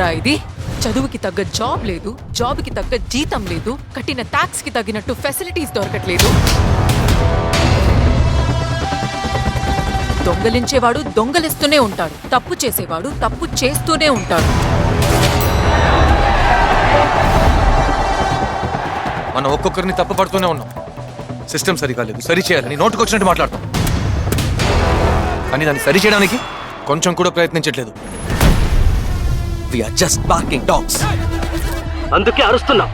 బతుకురా ఇది? చదువుకి తగ్గ జాబ్ లేదు, జాబ్కి తగ్గ జీతం లేదు, కట్టిన ట్యాక్స్ కి తగినట్టు ఫెసిలిటీస్ దొరకట్లేదు. దొంగలించేవాడు దొంగలిస్తూనే ఉంటాడు, తప్పు చేసేవాడు తప్పు చేస్తూనే ఉంటాడు. మనం ఒక్కొక్కరిని తప్పు పడుతూనే ఉన్నాం. సిస్టమ్ సరిగా లేదు, సరి చేయాలని నోటుకొచ్చినట్టు మాట్లాడతాం, కానీ దాన్ని సరి చేయడానికి కొంచెం కూడా ప్రయత్నించట్లేదు. We are just barking dogs. అందుకే అరుస్తున్నాం.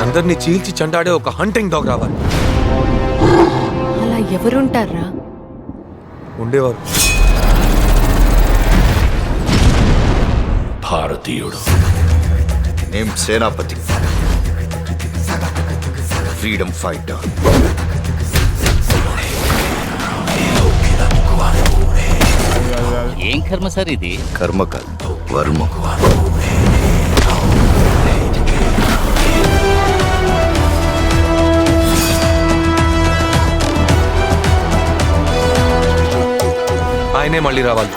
అందరినీ చీల్చి చండాడే ఒక హంటింగ్ డాగ్ రావాలి. అలా ఎవరుంటారా? ఉండేవారు. భారతీయుడు, నేమ్ సేనాపతి, ఫ్రీడమ్ ఫైటర్. ఏం కర్మ సార్ ఇది? కర్మ కాదు, వర్మ. ఆయనే మళ్ళీ రావాలి.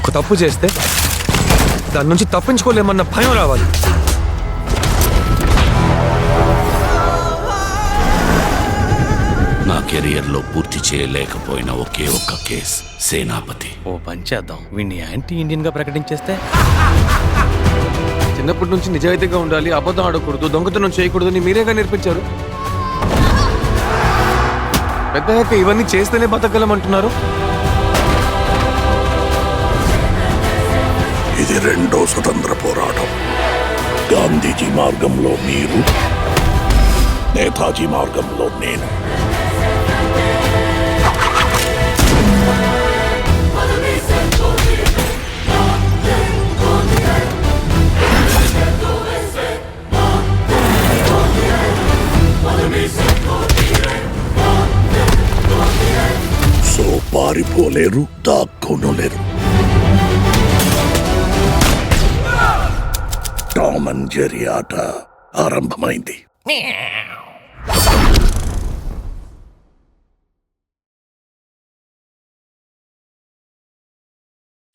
ఒక తప్పు చేస్తే దాని నుంచి తప్పించుకోలేమన్న భయం రావాలి. నా కెరియర్లో పూర్తి చేయలేకపోయిన ఒకే ఒక్క కేస్ సేనాపతి. ఓ పని చేద్దాం, వీడిని యాంటీ ఇండియన్ గా ప్రకటించేస్తే. చిన్నప్పటి నుంచి నిజాయితీగా ఉండాలి, అబద్ధం ఆడకూడదు, దొంగతనం చేయకూడదు అని మీరేగా నేర్పించారు. పెద్దయ్యాక ఇవన్నీ చేస్తేనే బతకగలమంటున్నారు. ఇది రెండో స్వతంత్ర పోరాటం. గాంధీజీ మార్గంలో మీరు, నేతాజీ మార్గంలో నేను. సో పారిపోలేరు, దాక్కోనలేరు. టామ్ అండ్ జెర్రీ ఆట ఆరంభమైంది.